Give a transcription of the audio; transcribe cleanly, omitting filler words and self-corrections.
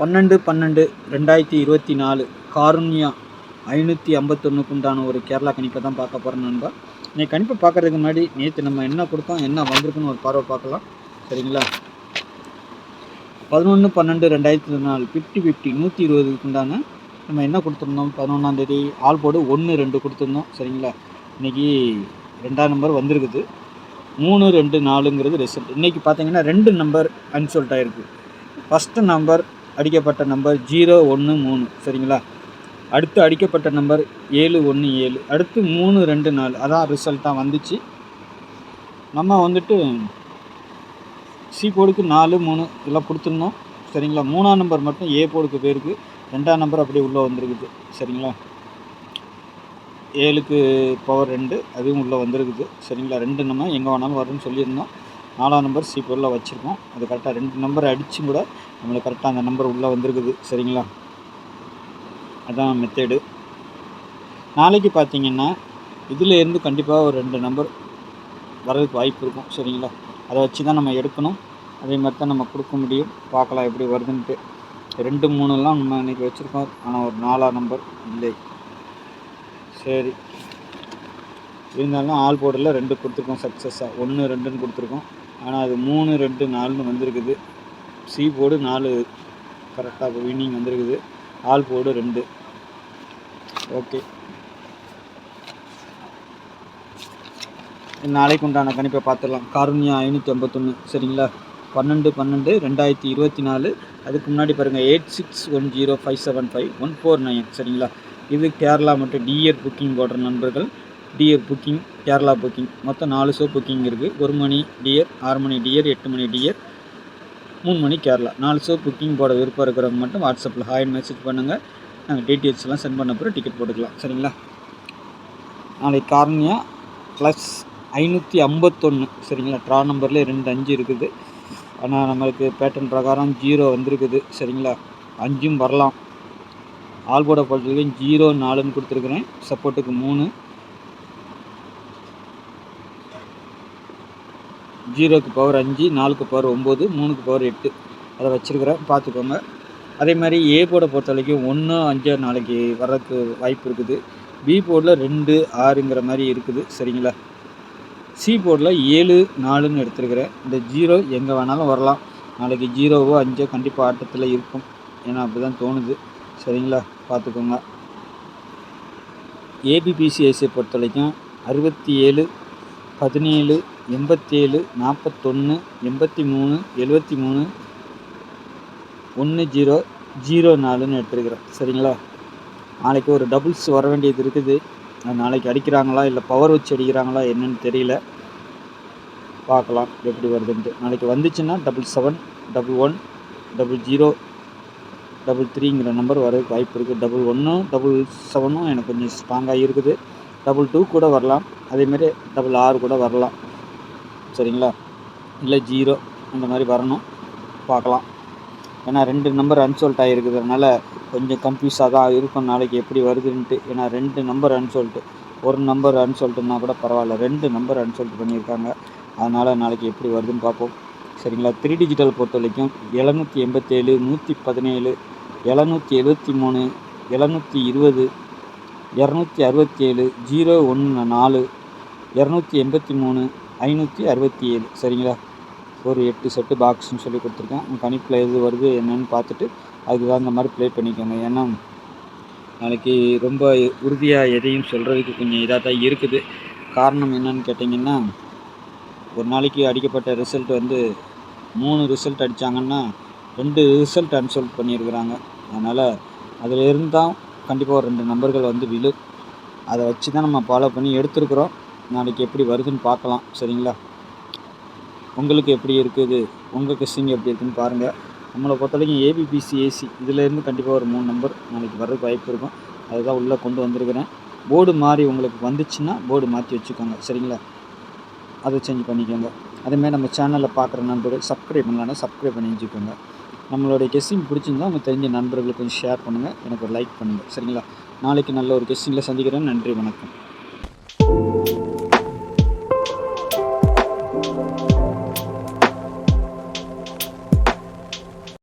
12/12/2024 காருண்யா 551க்கு உண்டான ஒரு கேரளா கணிப்பை தான் பார்க்க போகிறோம் நண்பா. இன்னைக்கு கணிப்பை பார்க்குறதுக்கு முன்னாடி நேற்று நம்ம என்ன கொடுத்தோம், என்ன வந்திருக்குன்னு ஒரு பார்வை பார்க்கலாம். சரிங்களா? 11/12/2024 50-50 120க்கு உண்டான நம்ம என்ன கொடுத்துருந்தோம், 11ஆம் தேதி ஆல் போர்டு 1 2 கொடுத்துருந்தோம். சரிங்களா? இன்றைக்கி 2ஆம் நம்பர் வந்திருக்குது. 3 2 4ங்கிறது ரிசல்ட். இன்றைக்கி பார்த்தீங்கன்னா 2 நம்பர் அன்சோல்ட் ஆகிருக்கு. ஃபஸ்ட்டு நம்பர் அடிக்கப்பட்ட நம்பர் 013. சரிங்களா? அடுத்து அடிக்கப்பட்ட நம்பர் 717. அடுத்து 3 2 4 அதான் ரிசல்ட்டாக வந்துச்சு. நம்ம வந்துட்டு சி போர்டுக்கு 4 3 இதெல்லாம் கொடுத்துருந்தோம். சரிங்களா? 3ஆம் நம்பர் மட்டும் ஏ போர்டுக்கு போயிருக்கு. 2ஆம் நம்பர் அப்படியே உள்ளே வந்துருக்குது. சரிங்களா? 7க்கு பவர் 2 அதுவும் உள்ளே வந்துருக்குது. சரிங்களா? 2 நம்ம எங்கே வேணாலும் வரும்னு சொல்லியிருந்தோம். 4ஆம் நம்பர் சி போர்டில் வச்சுருக்கோம். அது கரெக்டாக 2 நம்பர் அடித்து கூட நம்மளுக்கு கரெக்டாக அந்த நம்பர் உள்ளே வந்துருக்குது. சரிங்களா? அதான் மெத்தேடு. நாளைக்கு பார்த்தீங்கன்னா இதிலேருந்து கண்டிப்பாக ஒரு 2 நம்பர் வர்றதுக்கு வாய்ப்பு இருக்கும். சரிங்களா? அதை வச்சு தான் நம்ம எடுக்கணும். அதே மாதிரி தான் நம்ம கொடுக்க முடியும். பார்க்கலாம் எப்படி வருதுன்ட்டு. 2 3லாம் நம்ம இன்றைக்கி வச்சுருக்கோம். ஆனால் ஒரு 4ஆம் நம்பர் இல்லை. சரி, இருந்தாலும் ஆல் போர்டில் 2 கொடுத்துருக்கோம் சக்ஸஸாக. 1 2ன்னு கொடுத்துருக்கோம். ஆனால் அது 3 2 4ன்னு வந்திருக்குது. சி போர்டு 4 கரெக்டாக வின்னிங் வந்திருக்குது. All board 2. ஓகே, நாளைக்கு உண்டான கணிப்பை பார்த்துடலாம். காருண்யா 551. சரிங்களா? 12/12/2024. அதுக்கு முன்னாடி பாருங்கள் 8610575149. சரிங்களா? இது கேரளா மட்டும் டிஆர் புக்கிங் போடுற நண்பர்கள். டிஆர் புக்கிங், கேரளா புக்கிங் மொத்தம் 4 ஷோ புக்கிங் இருக்குது. 1 மணி டிஆர், 6 மணி டிஆர், 8 மணி டிஆர், 3 மணி கேரளா. 4 ஷோ புக்கிங் போட விருப்பம் இருக்கிறவங்க மட்டும் வாட்ஸ்அப்பில் ஹாய்னு மெசேஜ் பண்ணுங்கள். நாங்கள் டீட்டெயில்ஸ்லாம் சென்ட் பண்ண பிறகு டிக்கெட் போட்டுக்கலாம். சரிங்களா? நாளைக்கு காருண்யா ப்ளஸ் 551. சரிங்களா? ட்ரா நம்பரில் 2 5 இருக்குது. ஆனால் நம்மளுக்கு பேட்டர்ன் பிரகாரம் 0 வந்திருக்குது. சரிங்களா? 5ம் வரலாம். ஆல் போர்டை பொறுத்தவரைக்கும் 0 4ன்னு கொடுத்துருக்குறேன். சப்போர்ட்டுக்கு 3, 0க்கு பவர் 5, 4க்கு பவர் 9, 3க்கு பவர் 8 அதை வச்சுருக்கிறேன். பார்த்துக்கோங்க. அதே மாதிரி ஏ போர்டை பொறுத்த வரைக்கும் 1 5 நாளைக்கு வர்றதுக்கு வாய்ப்பு இருக்குது. பி போர்டில் 2 6ங்கிற மாதிரி இருக்குது. சரிங்களா? சி போர்டில் 7 4ன்னு எடுத்துருக்கிறேன். இந்த 0 எங்கே வேணாலும் வரலாம். நாளைக்கு 0வோ 5 கண்டிப்பாக ஆட்டத்தில் இருக்கும். ஏன்னா அப்படி தான் தோணுது. சரிங்களா? பார்த்துக்கோங்க. ஏபிபிசிஎஸ்ஐ பொறுத்த வரைக்கும் 67 17 87 41 83 73 10 04ன்னு எடுத்துருக்கிறேன். சரிங்களா? நாளைக்கு ஒரு டபுள்ஸ் வர வேண்டியது இருக்குது. நாளைக்கு அடிக்கிறாங்களா இல்லை பவர் வச்சு அடிக்கிறாங்களா என்னன்னு தெரியல. பார்க்கலாம் எப்படி வருதுன்ட்டு. நாளைக்கு வந்துச்சுன்னா 77 11 00 33ங்கிற நம்பர் வரதுக்கு வாய்ப்பு இருக்குது. 11 77ம் எனக்கு கொஞ்சம் ஸ்ட்ராங்காக இருக்குது. 22 கூட வரலாம். அதேமாரி 66 கூட வரலாம். சரிங்களா? இல்லை 0 அந்த மாதிரி வரணும். பார்க்கலாம். ஏன்னா 2 நம்பர் அன்சோல்ட் ஆகிருக்குதுனால கொஞ்சம் கன்ஃபியூஸாக தான் இருக்கும் நாளைக்கு எப்படி வருதுன்ட்டு. ஏன்னா 2 நம்பர் அன்சோல்ட்டு, ஒரு நம்பர் அன்சோல்ட்டுன்னா கூட பரவாயில்ல. 2 நம்பர் அன்சோல்ட் பண்ணியிருக்காங்க. அதனால் நாளைக்கு எப்படி வருதுன்னு பார்ப்போம். சரிங்களா? 3 டிஜிட்டல் பொறுத்த வரைக்கும் 787 117 773 720 267 014 283 567. சரிங்களா? ஒரு 8 செட்டு பாக்ஸ்ன்னு சொல்லி கொடுத்துருக்கேன். கணிப்பில் எது வருது என்னென்னு பார்த்துட்டு அதுக்கு தகுந்த மாதிரி ப்ளே பண்ணிக்கோங்க. ஏன்னா நாளைக்கு ரொம்ப உறுதியாக எதையும் சொல்கிறதுக்கு கொஞ்சம் இதாக தான் இருக்குது. காரணம் என்னன்னு கேட்டிங்கன்னா, ஒரு நாளைக்கு அடிக்கப்பட்ட ரிசல்ட் வந்து 3 ரிசல்ட் அடித்தாங்கன்னா 2 ரிசல்ட் அன்சோல்ட் பண்ணியிருக்கிறாங்க. அதனால் அதில் இருந்தால் கண்டிப்பாக ஒரு 2 நம்பர்கள் வந்து விழு. அதை வச்சு தான் நம்ம ஃபாலோ பண்ணி எடுத்துருக்குறோம். நாளைக்கு எப்படி வருதுன்னு பார்க்கலாம். சரிங்களா? உங்களுக்கு எப்படி இருக்குது, உங்கள் கெஸ்ஸிங் எப்படி இருக்குதுன்னு பாருங்கள். நம்மளை பொறுத்த வரைக்கும் ஏபிபிசிஏசி இதிலேருந்து கண்டிப்பாக ஒரு 3 நம்பர் நாளைக்கு வர்றதுக்கு வாய்ப்பு இருக்கும். அதுதான் உள்ளே கொண்டு வந்திருக்கிறேன். போர்டு மாறி உங்களுக்கு வந்துச்சுன்னா போர்டு மாற்றி வச்சுக்கோங்க. சரிங்களா? அதை சேஞ்ச் பண்ணிக்கோங்க. அதேமாதிரி நம்ம சேனலில் பார்க்குற நண்பர்கள் சப்ஸ்கிரைப் பண்ணலான்னா சப்ஸ்கிரைப் பண்ணி வச்சுக்கோங்க. நம்மளுடைய கெஸ்ஸிங் பிடிச்சிருந்தால் அவங்க தெரிஞ்ச நண்பர்களுக்கு கொஞ்சம் ஷேர் பண்ணுங்கள். எனக்கு ஒரு லைக் பண்ணுங்கள். சரிங்களா? நாளைக்கு நல்ல ஒரு கெஸ்ஸிங்கில் சந்திக்கிறேன். நன்றி, வணக்கம்.